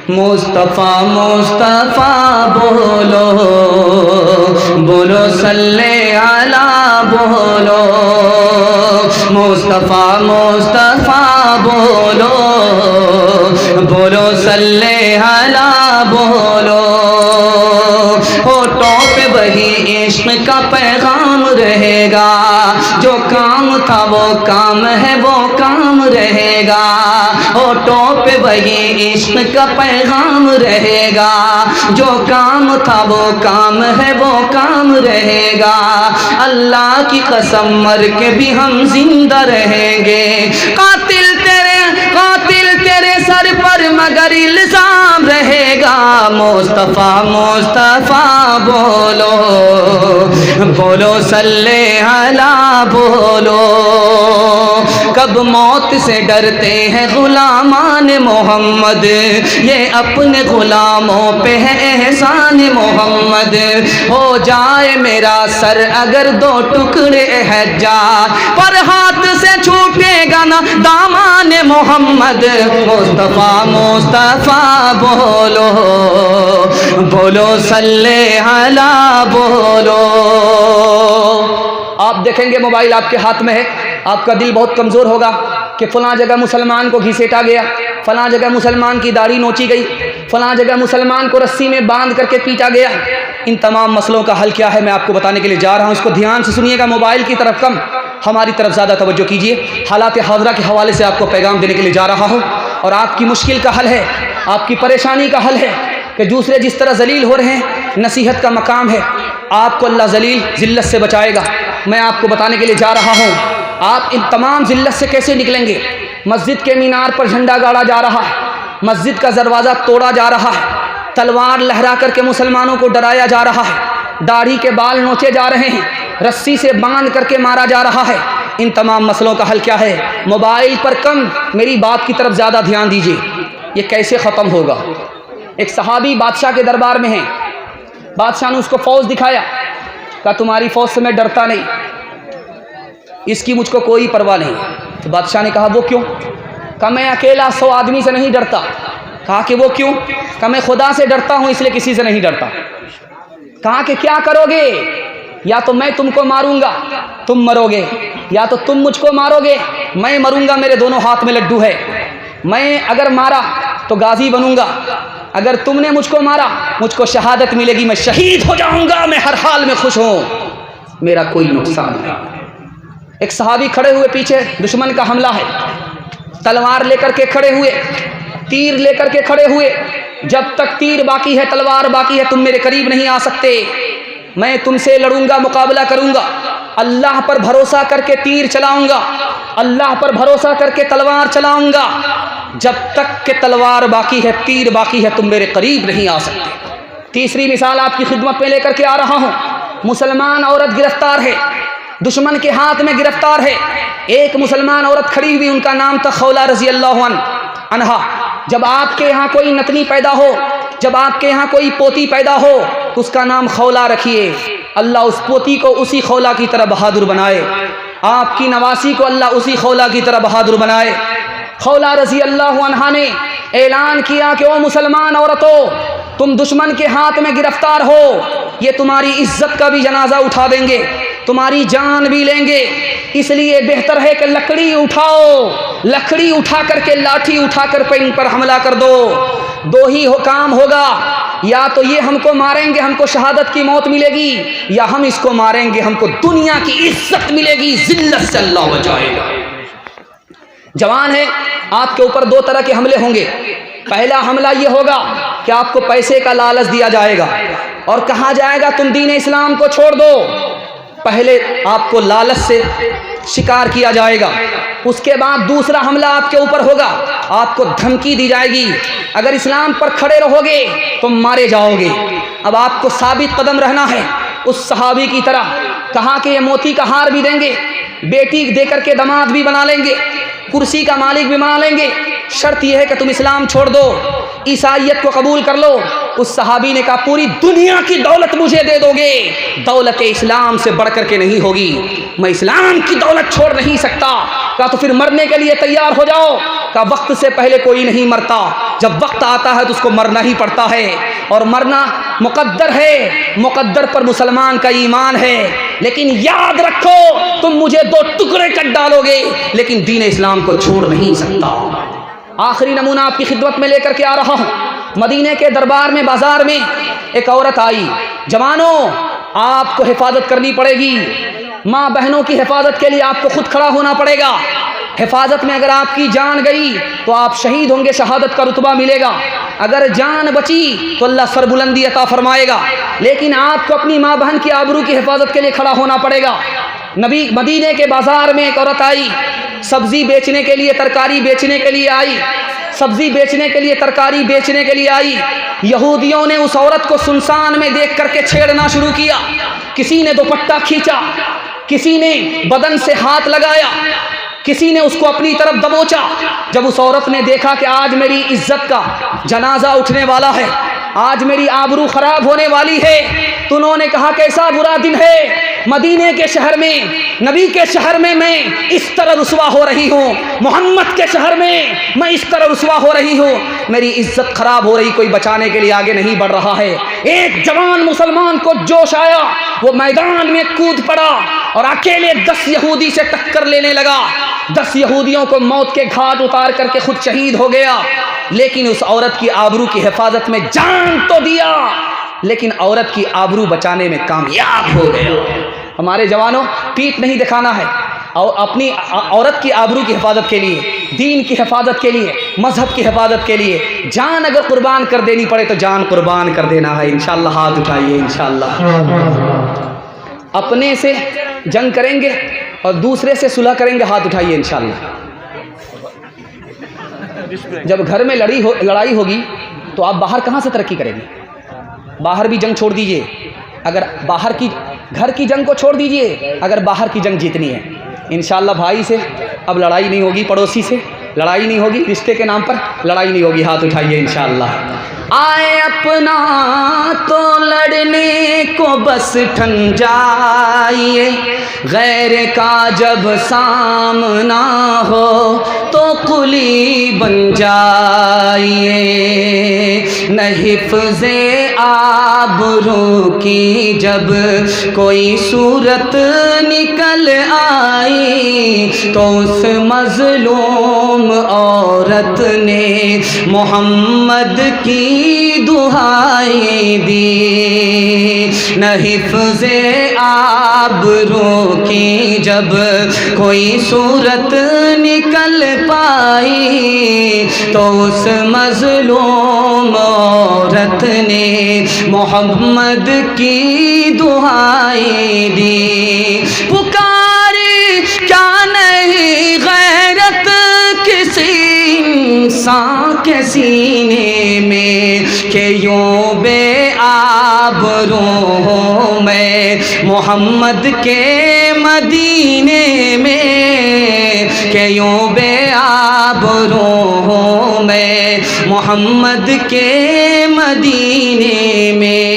मुस्तफ़ा मुस्तफ़ा बोलो, बोलो सल्ले अला बोलो, मुस्तफ़ा मुस्तफ़ा बोलो, बोलो सल्ले अला बोलो। होठों पे वही इश्क का पैगाम रहेगा, जो काम था वो काम है वो काम रहेगा। होठों पे वही इश्क का पैगाम रहेगा, जो काम था वो काम है वो काम रहेगा। अल्लाह की कसम मर के भी हम जिंदा रहेंगे। कातिल तेरे सर पर मगर इल्जाम रहेगा। मुस्तफ़ा मुस्तफ़ा बोलो, बोलो सल्ले अला बोलो। कब मौत से डरते हैं गुलामान मोहम्मद, ये अपने गुलामों पे है एहसान मोहम्मद। हो जाए मेरा सर अगर दो टुकड़े हज्जाज, पर हाथ से छूटेगा ना दामान मोहम्मद। मुस्तफ़ा मुस्तफ़ा बोलो, बोलो सल्ले अला बोलो। आप देखेंगे मोबाइल आपके हाथ में है, आपका दिल बहुत कमज़ोर होगा कि फ़लाँ जगह मुसलमान को घसीटा गया, फ़लाँ जगह मुसलमान की दाढ़ी नोची गई, फ़लाँ जगह मुसलमान को रस्सी में बांध करके पीटा गया। इन तमाम मसलों का हल क्या है मैं आपको बताने के लिए जा रहा हूँ। इसको ध्यान से सुनिएगा, मोबाइल की तरफ कम, हमारी तरफ ज़्यादा तवज्जो कीजिए। हालात हाज़िरा के हवाले से आपको पैगाम देने के लिए जा रहा हूँ, और आपकी मुश्किल का हल है, आपकी परेशानी का हल है कि दूसरे जिस तरह जलील हो रहे हैं, नसीहत का मकाम है। आपको अल्लाह जलील ज़िल्लत से बचाएगा। मैं आपको बताने के लिए जा रहा हूँ, आप इन तमाम ज़िल्लत से कैसे निकलेंगे। मस्जिद के मीनार पर झंडा गाड़ा जा रहा है, मस्जिद का दरवाज़ा तोड़ा जा रहा है, तलवार लहरा करके मुसलमानों को डराया जा रहा है, दाढ़ी के बाल नोचे जा रहे हैं, रस्सी से बांध करके मारा जा रहा है। इन तमाम मसलों का हल क्या है? मोबाइल पर कम, मेरी बात की तरफ ज़्यादा ध्यान दीजिए। ये कैसे ख़त्म होगा? एक सहाबी बादशाह के दरबार में हैं, बादशाह ने उसको फ़ौज दिखाया, कहा तुम्हारी फ़ौज से मैं डरता नहीं, इसकी मुझको कोई परवाह नहीं। तो बादशाह ने कहा वो क्यों? कहा मैं अकेला 100 आदमी से नहीं डरता। कहा कि वो क्यों? कहा मैं खुदा से डरता हूँ इसलिए किसी से नहीं डरता। कहा कि क्या करोगे? या तो मैं तुमको मारूंगा तुम मरोगे, या तो तुम मुझको मारोगे मैं मरूंगा, मेरे दोनों हाथ में लड्डू है। मैं अगर मारा तो गाजी बनूंगा, अगर तुमने मुझको मारा मुझको शहादत मिलेगी, मैं शहीद हो जाऊंगा, मैं हर हाल में खुश हूँ, मेरा कोई नुकसान नहीं। एक सहाबी खड़े हुए, पीछे दुश्मन का हमला है, तलवार लेकर के खड़े हुए, तीर लेकर के खड़े हुए। जब तक तीर बाकी है, तलवार बाकी है, तुम मेरे करीब नहीं आ सकते, मैं तुमसे लड़ूंगा, मुकाबला करूंगा। अल्लाह पर भरोसा करके तीर चलाऊंगा, अल्लाह पर भरोसा करके तलवार चलाऊंगा। जब तक के तलवार बाकी है, तीर बाकी है, तुम मेरे करीब नहीं आ सकते। तीसरी मिसाल आपकी खिदमत में लेकर के आ रहा हूँ। मुसलमान औरत गिरफ्तार है, दुश्मन के हाथ में गिरफ्तार है। एक मुसलमान औरत खड़ी हुई, उनका नाम था खौला रज़ी अल्लाह अन्हा। जब आपके यहाँ कोई नतनी पैदा हो, जब आपके यहाँ कोई पोती पैदा हो, तो उसका नाम खौला रखिए। अल्लाह उस पोती को उसी खौला की तरह बहादुर बनाए, आपकी नवासी को अल्लाह उसी खौला की तरह बहादुर बनाए। खौला रज़ी अल्लाह अन्हा ने ऐलान किया कि ओ मुसलमान औरतों, तुम दुश्मन के हाथ में गिरफ्तार हो, ये तुम्हारी इज्जत का भी जनाजा उठा देंगे, तुम्हारी जान भी लेंगे, इसलिए बेहतर है कि लकड़ी उठाओ, लकड़ी उठा करके, लाठी उठा कर इन पर हमला कर दो। दो ही काम होगा, या तो ये हमको मारेंगे, हमको शहादत की मौत मिलेगी, या हम इसको मारेंगे, हमको दुनिया की इज्जत मिलेगी, जिल्लत से अल्लाह बचाएगा। जवान है, आपके ऊपर दो तरह के हमले होंगे। पहला हमला ये होगा कि आपको पैसे का लालच दिया जाएगा और कहा जाएगा तुम दीन इस्लाम को छोड़ दो। पहले आपको लालच से शिकार किया जाएगा। उसके बाद दूसरा हमला आपके ऊपर होगा, आपको धमकी दी जाएगी, अगर इस्लाम पर खड़े रहोगे तो मारे जाओगे। अब आपको साबित कदम रहना है उस सहाबी की तरह। कहा कि ये मोती का हार भी देंगे, बेटी देकर के दामाद भी बना लेंगे, कुर्सी का मालिक भी बना लेंगे, शर्त यह है कि तुम इस्लाम छोड़ दो, ईसाइयत को कबूल कर लो। उस सहाबी ने कहा पूरी दुनिया की दौलत मुझे दे दोगे, दौलत इस्लाम से बढ़ कर के नहीं होगी, मैं इस्लाम की दौलत छोड़ नहीं सकता। कहा तो फिर मरने के लिए तैयार हो जाओ। कहा वक्त से पहले कोई नहीं मरता, जब वक्त आता है तो उसको मरना ही पड़ता है, और मरना मुकद्दर है, मुकद्दर पर मुसलमान का ईमान है। लेकिन याद रखो, तुम मुझे 2 टुकड़े कर डालोगे लेकिन दीन इस्लाम को छोड़ नहीं सकता। आखिरी नमूना आपकी खिदमत में लेकर के आ रहा हूँ। मदीने के दरबार में, बाजार में एक औरत आई। जवानों, आपको हिफाजत करनी पड़ेगी। माँ बहनों की हिफाजत के लिए आपको खुद खड़ा होना पड़ेगा। हिफाजत में अगर आपकी जान गई तो आप शहीद होंगे, शहादत का रुतबा मिलेगा। अगर जान बची तो अल्लाह सरबुलंदी अता फरमाएगा। लेकिन आपको अपनी माँ बहन की आबरू की हिफाजत के लिए खड़ा होना पड़ेगा। नबी मदीने के बाजार में एक औरत आई, सब्जी बेचने के लिए, तरकारी बेचने के लिए आई। सब्जी बेचने के लिए, तरकारी बेचने के लिए आई। यहूदियों ने उस औरत को सुनसान में देख करके छेड़ना शुरू किया। किसी ने दुपट्टा खींचा, किसी ने बदन से हाथ लगाया, किसी ने उसको अपनी तरफ दबोचा। जब उस औरत ने देखा कि आज मेरी इज्जत का जनाजा उठने वाला है, आज मेरी आबरू खराब होने वाली है, तो उन्होंने कहा कैसा बुरा दिन है, मदीने के शहर में, नबी के शहर में मैं इस तरह रुसवा हो रही हूँ, मोहम्मद के शहर में मैं इस तरह रुसवा हो रही हूँ, मेरी इज्जत खराब हो रही, कोई बचाने के लिए आगे नहीं बढ़ रहा है। एक जवान मुसलमान को जोश आया, वो मैदान में कूद पड़ा और अकेले 10 यहूदी से टक्कर लेने लगा। 10 यहूदियों को मौत के घाट उतार करके खुद शहीद हो गया। लेकिन उस औरत की आबरू की हिफाजत में जान तो दिया, लेकिन औरत की आबरू बचाने में कामयाब हो गया। हमारे जवानों, पीठ नहीं दिखाना है, और अपनी औरत की आबरू की हिफाजत के लिए, दीन की हिफाजत के लिए, मजहब की हिफाजत के लिए जान अगर कुर्बान कर देनी पड़े तो जान कुर्बान कर देना है। इंशाअल्लाह हाथ उठाइए। इंशाअल्लाह अपने से जंग करेंगे और दूसरे से सुलह करेंगे, हाथ उठाइए। इंशाअल्लाह जब घर में लड़ाई होगी तो आप बाहर कहाँ से तरक्की करेंगे? बाहर भी जंग छोड़ दीजिए, अगर बाहर की घर की जंग को छोड़ दीजिए, अगर बाहर की जंग जीतनी है। इंशाअल्लाह भाई से अब लड़ाई नहीं होगी, पड़ोसी से लड़ाई नहीं होगी, रिश्ते के नाम पर लड़ाई नहीं होगी, हाथ उठाइए। इंशाअल्लाह आए अपना तो लड़ने को बस ठन जाइए, गैर का जब सामना हो तो कुली बन जाइए, न हिफ़्ज़े आबरू की जब कोई सूरत निकल आई, तो उस मज़लूम औरत ने मोहम्मद की दुहाई दी। न हिफ़्ज़े आबरू की जब कोई सूरत निकल पाई, तो उस मज़लूम औरत ने मोहम्मद की दुहाई दी। पुकारी क्या नहीं गैरत किसी इंसान के सीने में, के यूं बेआबरू हूँ मैं मोहम्मद के मदीने में, के यूं बेआबरू हूँ मैं मोहम्मद के मदीने में।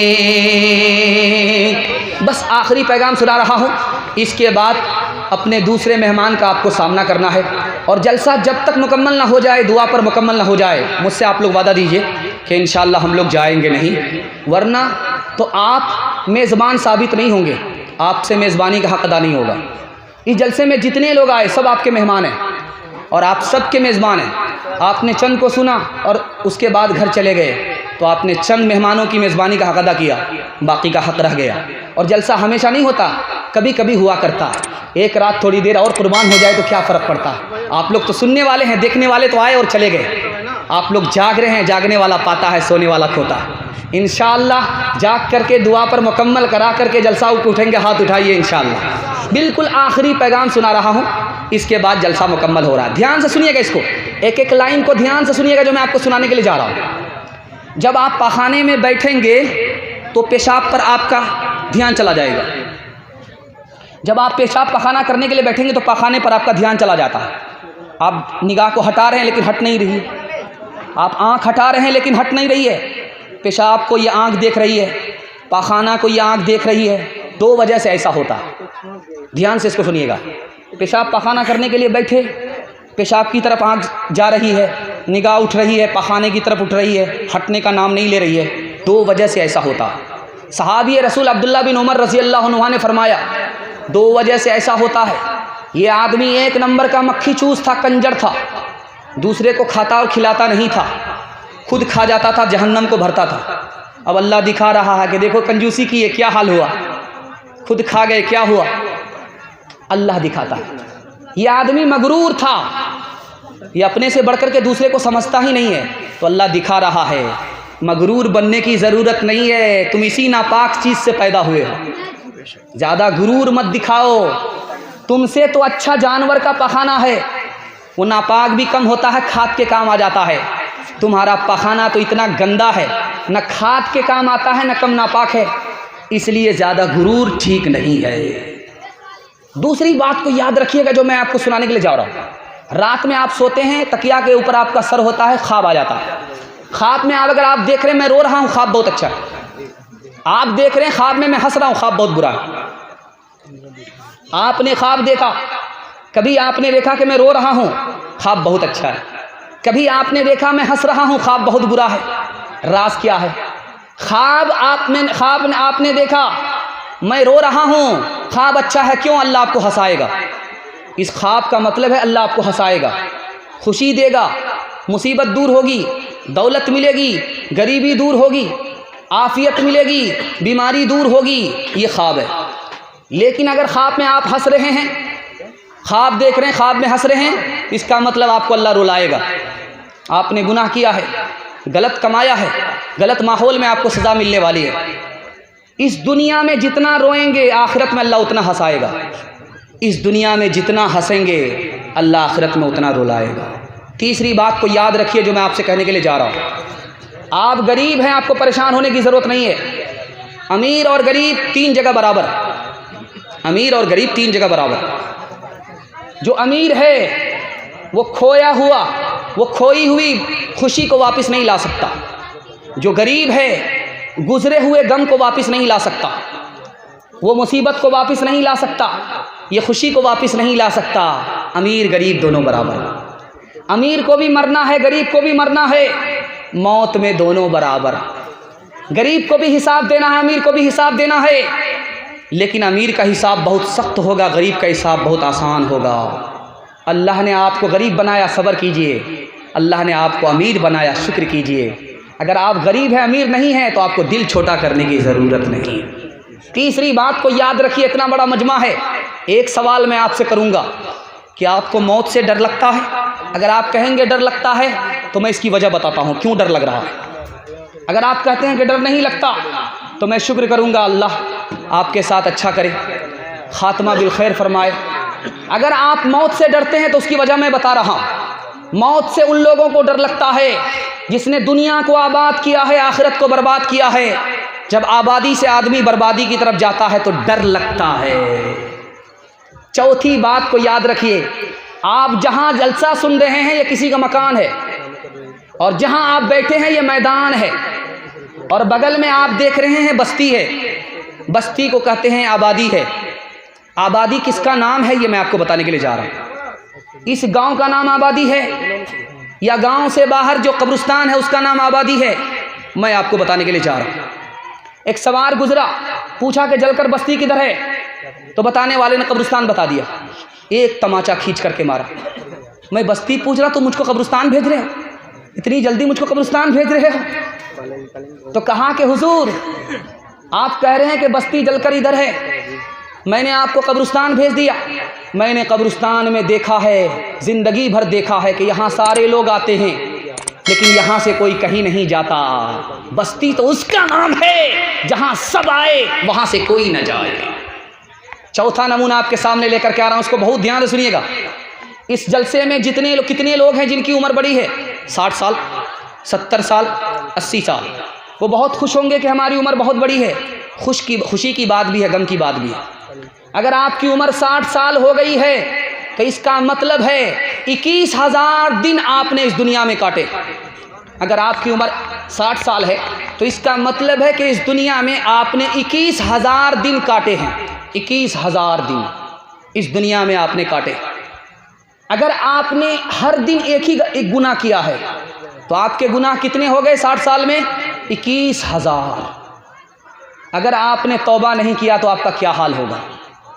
बस आखिरी पैगाम सुना रहा हूँ, इसके बाद अपने दूसरे मेहमान का आपको सामना करना है। और जलसा जब तक मुकम्मल ना हो जाए, दुआ पर मुकम्मल ना हो जाए, मुझसे आप लोग वादा दीजिए कि इंशाअल्लाह हम लोग जाएंगे नहीं, वरना तो आप मेज़बान साबित नहीं होंगे, आपसे मेज़बानी का हक़ अदा नहीं होगा। इस जलसे में जितने लोग आए सब आपके मेहमान हैं और आप सब के मेज़बान हैं। आपने चंद को सुना और उसके बाद घर चले गए, तो आपने चंद मेहमानों की मेज़बानी का हक़ अदा किया, बाकी का हक़ रह गया। और जलसा हमेशा नहीं होता, कभी कभी हुआ करता है। एक रात थोड़ी देर और कुर्बान हो जाए तो क्या फ़र्क पड़ता है? आप लोग तो सुनने वाले हैं, देखने वाले तो आए और चले गए। आप लोग जाग रहे हैं, जागने वाला पाता है, सोने वाला खोता है। इंशाअल्लाह जाग करके दुआ पर मुकम्मल करा करके जलसा उठेंगे, हाथ उठाइए। इंशाअल्लाह बिल्कुल आखिरी पैगाम सुना रहा हूँ, इसके बाद जलसा मुकम्मल हो रहा है। ध्यान से सुनिएगा, इसको एक एक लाइन को ध्यान से सुनिएगा जो मैं आपको सुनाने के लिए जा रहा हूँ। जब आप पखाने में बैठेंगे तो पेशाब पर आपका ध्यान चला जाएगा। जब आप पेशाब पखाना करने के लिए बैठेंगे तो पखाने पर आपका ध्यान चला जाता है। आप निगाह को हटा रहे हैं लेकिन हट नहीं रही, आप आँख हटा रहे हैं लेकिन हट नहीं रही है। पेशाब को ये आँख देख रही है, पखाना को ये आँख देख रही है। 2 वजह से ऐसा होता है, ध्यान से इसको सुनिएगा। पेशाब पखाना करने के लिए बैठे, पेशाब की तरफ आँख जा रही है, निगाह उठ रही है, पखाने की तरफ उठ रही है, हटने का नाम नहीं ले रही है। 2 वजह से ऐसा होता है। सहाबी रसूल अब्दुल्ला बिन उमर रज़ी अल्लाह अन्हु ने फरमाया 2 वजह से ऐसा होता है। ये आदमी 1 नंबर का मक्खी चूस था, कंजर था, दूसरे को खाता और खिलाता नहीं था, खुद खा जाता था, जहन्नम को भरता था। अब अल्लाह दिखा रहा है कि देखो कंजूसी की ये क्या हाल हुआ, खुद खा गए, क्या हुआ। अल्लाह दिखाता है। ये आदमी मगरूर था, ये अपने से बढ़कर के दूसरे को समझता ही नहीं है, तो अल्लाह दिखा रहा है मगरूर बनने की ज़रूरत नहीं है, तुम इसी नापाक चीज़ से पैदा हुए हो, ज़्यादा गुरूर मत दिखाओ। तुमसे तो अच्छा जानवर का पखाना है, वो नापाक भी कम होता है, खाद के काम आ जाता है। तुम्हारा पखाना तो इतना गंदा है, न खाद के काम आता है, न कम नापाक है, इसलिए ज़्यादा गुरूर ठीक नहीं है। दूसरी बात को याद रखिएगा जो मैं आपको सुनाने के लिए जा रहा हूँ। रात में आप सोते हैं, तकिया के ऊपर आपका सर होता है, ख्वाब आ जाता है। ख्वाब में अगर आप देख रहे हैं मैं रो रहा हूँ, ख्वाब बहुत अच्छा है। आप देख रहे हैं ख्वाब में मैं हंस रहा हूँ, ख्वाब बहुत बुरा है। आपने ख्वाब देखा, कभी आपने देखा कि मैं रो रहा हूँ, ख्वाब बहुत अच्छा है। कभी आपने देखा मैं हंस रहा हूँ, ख्वाब बहुत बुरा है। राज क्या है? ख्वाब आपने देखा मैं रो रहा हूँ, ख्वाब अच्छा है, क्यों? अल्लाह आपको हंसाएगा। इस ख्वाब का मतलब है अल्लाह आपको हंसाएगा, खुशी देगा, मुसीबत दूर होगी, दौलत मिलेगी, गरीबी दूर होगी, आफियत मिलेगी, बीमारी दूर होगी, ये ख्वाब है। लेकिन अगर ख्वाब में आप हंस रहे हैं, ख्वाब देख रहे हैं, ख्वाब में हंस रहे हैं, इसका मतलब आपको अल्लाह रुलाएगा। आपने गुनाह किया है, गलत कमाया है, गलत माहौल में आपको सज़ा मिलने वाली है। इस दुनिया में जितना रोएंगे आखिरत में अल्लाह उतना हंसाएगा, इस दुनिया में जितना हंसेंगे अल्लाह आखिरत में उतना रुलाएगा। तीसरी बात को याद रखिए जो मैं आपसे कहने के लिए जा रहा हूँ। आप गरीब हैं, आपको परेशान होने की ज़रूरत नहीं है। अमीर और गरीब 3 जगह बराबर, अमीर और गरीब 3 जगह बराबर। जो अमीर है वो खोया हुआ, वो खोई हुई खुशी को वापस नहीं ला सकता। जो गरीब है गुजरे हुए गम को वापस नहीं ला सकता, वो मुसीबत को वापस नहीं ला सकता, ये खुशी को वापस नहीं ला सकता। अमीर गरीब दोनों बराबर, अमीर को भी मरना है, गरीब को भी मरना है, मौत में दोनों बराबर। गरीब को भी हिसाब देना है, अमीर को भी हिसाब देना है, लेकिन अमीर का हिसाब बहुत सख्त होगा, गरीब का हिसाब बहुत आसान होगा। अल्लाह ने आपको गरीब बनाया, सब्र कीजिए। अल्लाह ने आपको अमीर बनाया, शुक्र कीजिए। अगर आप गरीब हैं, अमीर नहीं हैं, तो आपको दिल छोटा करने की ज़रूरत नहीं। तीसरी बात को याद रखिए, इतना बड़ा मजमा है, एक सवाल मैं आपसे करूँगा कि आपको मौत से डर लगता है? अगर आप कहेंगे डर लगता है तो मैं इसकी वजह बताता हूँ क्यों डर लग रहा है। अगर आप कहते हैं कि डर नहीं लगता तो मैं शुक्र करूँगा, अल्लाह आपके साथ अच्छा करे, ख़ात्मा बिल खैर फरमाए। अगर आप मौत से डरते हैं तो उसकी वजह मैं बता रहा हूँ। मौत से उन लोगों को डर लगता है जिसने दुनिया को आबाद किया है, आखिरत को बर्बाद किया है। जब आबादी से आदमी बर्बादी की तरफ जाता है तो डर लगता है। चौथी बात को याद रखिए, आप जहाँ जलसा सुन रहे हैं ये किसी का मकान है, और जहाँ आप बैठे हैं ये मैदान है, और बगल में आप देख रहे हैं बस्ती है। बस्ती को कहते हैं आबादी है। आबादी किसका नाम है ये मैं आपको बताने के लिए जा रहा हूँ। इस गांव का नाम आबादी है या गांव से बाहर जो कब्रिस्तान है उसका नाम आबादी है, मैं आपको बताने के लिए जा रहा हूँ। एक सवार गुजरा, पूछा कि जलकर बस्ती किधर है, तो बताने वाले ने कब्रिस्तान बता दिया। एक तमाचा खींच करके मारा। मैं बस्ती पूछ रहा, तो मुझको कब्रिस्तान भेज रहे हो, इतनी जल्दी मुझको कब्रिस्तान भेज रहे हो? तो कहा कि हुजूर आप कह रहे हैं कि बस्ती जलकर इधर है, मैंने आपको कब्रिस्तान भेज दिया। मैंने कब्रिस्तान में देखा है, ज़िंदगी भर देखा है कि यहाँ सारे लोग आते हैं, लेकिन यहाँ से कोई कहीं नहीं जाता। बस्ती तो उसका नाम है जहाँ सब आए, वहाँ से कोई न जाए। चौथा नमूना आपके सामने लेकर के आ रहा हूँ, उसको बहुत ध्यान से सुनिएगा। इस जलसे में कितने लोग हैं जिनकी उम्र बड़ी है? 60 साल, 70 साल, 80 साल। वो बहुत खुश होंगे कि हमारी उम्र बहुत बड़ी है। खुशी की बात भी है, गम की बात भी है। अगर आपकी उम्र 60 साल हो गई है तो इसका मतलब है 21,000 दिन आपने इस दुनिया में काटे। अगर आपकी उम्र 60 साल है तो इसका मतलब है कि इस दुनिया में आपने 21,000 दिन काटे हैं। 21,000 दिन इस दुनिया में आपने काटे। अगर आपने हर दिन एक गुनाह किया है, तो आपके गुनाह कितने हो गए 60 साल में? 21,000। अगर आपने तौबा नहीं किया तो आपका क्या हाल होगा?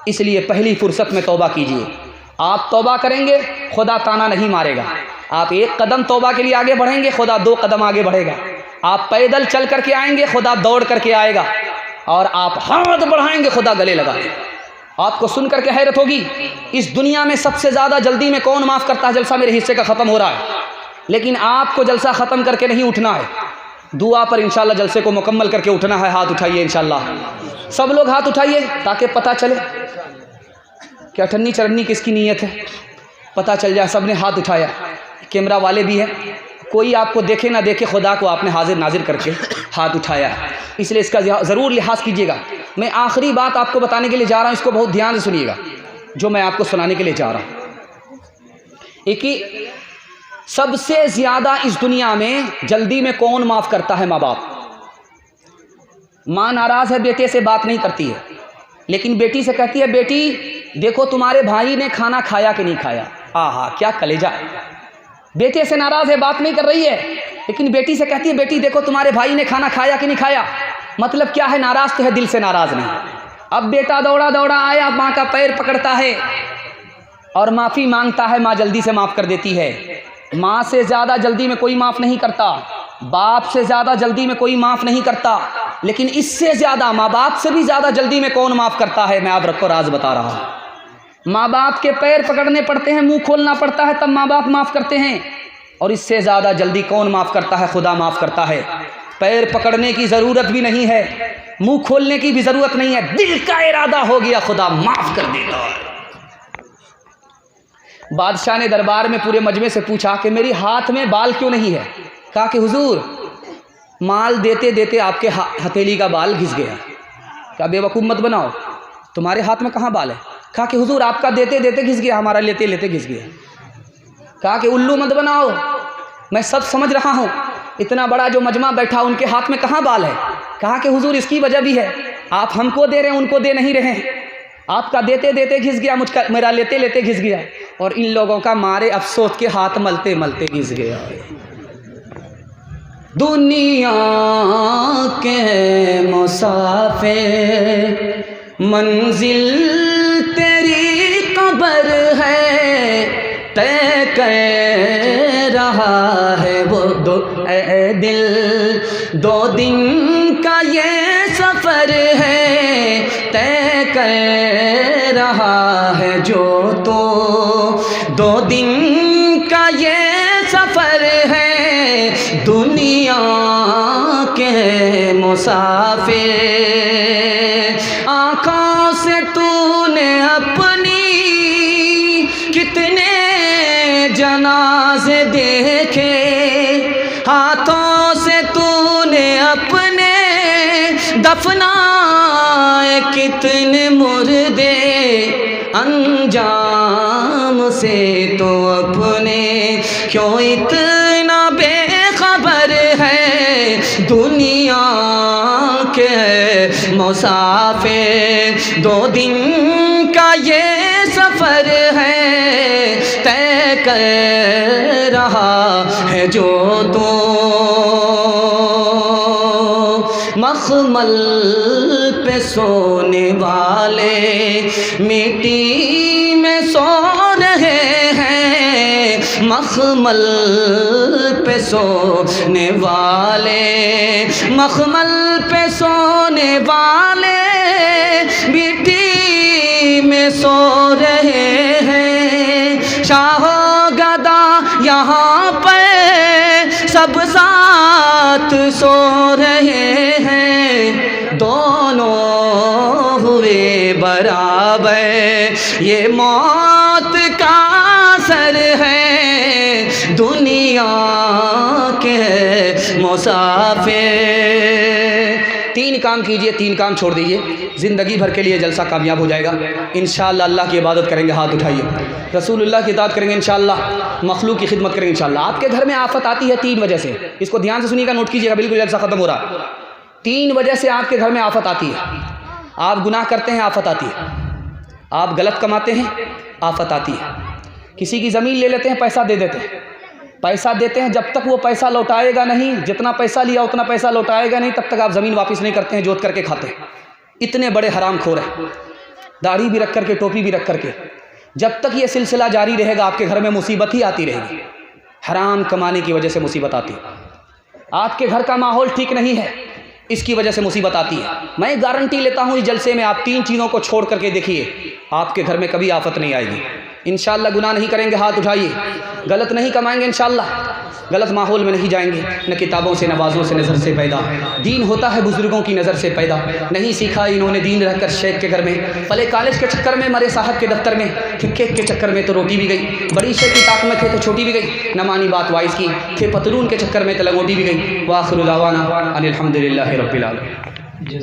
इसलिए पहली फुर्सत में तौबा कीजिए। आप तौबा करेंगे, खुदा ताना नहीं मारेगा। आप 1 कदम तौबा के लिए आगे बढ़ेंगे, खुदा 2 कदम आगे बढ़ेगा। आप पैदल चल करके आएंगे, खुदा दौड़ करके आएगा। और आप हाथ बढ़ाएंगे, खुदा गले लगा देगा। आपको सुन करके हैरत होगी, इस दुनिया में सबसे ज़्यादा जल्दी में कौन माफ़ करता है? जलसा मेरे हिस्से का ख़त्म हो रहा है, लेकिन आपको जलसा ख़त्म करके नहीं उठना है, दुआ पर इंशाल्लाह जलसे को मुकम्मल करके उठना है। हाथ उठाइए इंशाल्लाह, सब लोग हाथ उठाइए ताकि पता चले कि अठन्नी चरन्नी किसकी नीयत है, पता चल जाए। सब ने हाथ उठाया, कैमरा वाले भी हैं, कोई आपको देखे ना देखे, खुदा को आपने हाजिर नाजिर करके हाथ उठाया है, इसलिए इसका ज़रूर लिहाज कीजिएगा। मैं आखिरी बात आपको बताने के लिए जा रहा हूँ, इसको बहुत ध्यान से सुनिएगा जो मैं आपको सुनाने के लिए जा रहा हूँ। एक ही सबसे ज़्यादा इस दुनिया में जल्दी में कौन माफ़ करता है? माँ बाप। माँ नाराज़ है, बेटे से बात नहीं करती है, लेकिन बेटी से कहती है, बेटी देखो तुम्हारे भाई ने खाना खाया कि नहीं खाया। आहा क्या कलेजा। बेटे से नाराज़ है, बात नहीं कर रही है, लेकिन बेटी से कहती है, बेटी देखो तुम्हारे भाई ने खाना खाया कि नहीं खाया। मतलब क्या है? नाराज़ तो है, दिल से नाराज़ नहीं। अब बेटा दौड़ा दौड़ा आया, माँ का पैर पकड़ता है और माफ़ी मांगता है। माँ जल्दी से माफ़ कर देती है। माँ से ज़्यादा जल्दी में कोई माफ़ नहीं करता, बाप से ज़्यादा जल्दी में कोई माफ़ नहीं करता, लेकिन इससे ज़्यादा माँ बाप से भी ज़्यादा जल्दी में कौन माफ़ करता है? मैं आप रखो राज बता रहा हूँ। माँ बाप के पैर पकड़ने पड़ते हैं, मुंह खोलना पड़ता है, तब माँ बाप माफ़ करते हैं। और इससे ज़्यादा जल्दी कौन माफ़ करता है? खुदा माफ़ करता है। पैर पकड़ने की ज़रूरत भी नहीं है, मुँह खोलने की भी ज़रूरत नहीं है, दिल का इरादा हो गया, खुदा माफ़ कर देता है। बादशाह ने दरबार में पूरे मजमे से पूछा कि मेरी हाथ में बाल क्यों नहीं है? कहा कि हुजूर माल देते देते आपके हथेली का बाल घिस गया। क्या बेवकूफ़ मत बनाओ, तुम्हारे हाथ में कहाँ बाल है? कहा कि हुजूर आपका देते देते घिस गया, हमारा लेते लेते घिस गया। कहा कि उल्लू मत बनाओ, मैं सब समझ रहा हूँ, इतना बड़ा जो मजमा बैठा उनके हाथ में कहाँ बाल है? कहा कि हुजूर इसकी वजह भी है, आप हमको दे रहे हैं, उनको दे नहीं रहे हैं। आपका देते देते घिस गया, मुझका मेरा लेते लेते घिस गया, और इन लोगों का मारे अफसोस के हाथ मलते मलते घिस गया। दुनिया के मुसाफिर मंजिल तेरी कब्र है, तय कर रहा है वो ए दिल 2 दिन का ये सफ़र है, तय कर रहा है जो तो 2 दिन का ये सफ़र है। दुनिया के मुसाफिर आँखों से तूने अपनी कितने जनाजे देखे, हाथों से तूने अपने दफनाए कितने मुर्दे, अंजाम से तो अपने क्यों इतना बेखबर है। दुनिया के मुसाफिर 2 दिन का ये सफ़र है, तय कर रहा है जो तो मखमल पे सोने वाले मिट्टी में सो रहे हैं, मखमल पे सोने वाले, मखमल पे सोने वाले मिट्टी में सो रहे हैं। शाहो गदा यहाँ पर सब साथ सो रहे हैं, दोनों हुए बराबर, ये मौत का असर है। दुनिया के मुसाफिर 3 काम कीजिए, 3 काम छोड़ दीजिए, ज़िंदगी भर के लिए जलसा कामयाब हो जाएगा इंशाअल्लाह। अल्लाह की इबादत करेंगे, हाथ उठाइए, रसूलुल्लाह की इताअत करेंगे इंशाअल्लाह, मखलूक की खिदमत करेंगे इंशाअल्लाह। आपके घर में आफत आती है 3 वजह से, इसको ध्यान से सुनिएगा, नोट कीजिएगा, बिल्कुल जलसा ख़त्म हो रहा है। 3 वजह से आपके घर में आफत आती है। आप गुनाह करते हैं, आफत आती है। आप गलत कमाते हैं, आफत आती है। किसी की ज़मीन ले लेते हैं, पैसा दे देते हैं, पैसा देते हैं, जब तक वो पैसा लौटाएगा नहीं, जितना पैसा लिया उतना पैसा लौटाएगा नहीं, तब तक आप ज़मीन वापस नहीं करते हैं, जोत करके खाते हैं। इतने बड़े हरामखोर हैं, दाढ़ी भी रख करके, टोपी भी रख करके। जब तक ये सिलसिला जारी रहेगा आपके घर में मुसीबत ही आती रहेगी। हराम कमाने की वजह से मुसीबत आती है। आपके घर का माहौल ठीक नहीं है, इसकी वजह से मुसीबत आती है। मैं गारंटी लेता हूँ इस जलसे में आप 3 चीज़ों को छोड़ करके देखिए, आपके घर में कभी आफत नहीं आएगी। इंशाअल्लाह गुनाह नहीं करेंगे, हाथ उठाइए। गलत नहीं कमाएंगे इंशाअल्लाह, गलत माहौल में नहीं जाएंगे। न किताबों से, नवाज़ों से, नज़र से पैदा। दीन होता है बुज़ुर्गों की नज़र से पैदा। नहीं सीखा इन्होंने दीन रहकर शेख के घर में, पले कॉलेज के चक्कर में, मरे साहब के दफ्तर में, केक के चक्कर में तो रोटी भी गई, बड़ी शेख की ताक में थे तो छोटी भी गई, न मानी बात वाइस की, थे पतलून के चक्कर में तो लंगोटी भी गई। वाखिर दावाना अनिल हम्दुलिल्लाहि रब्बिल आलमीन।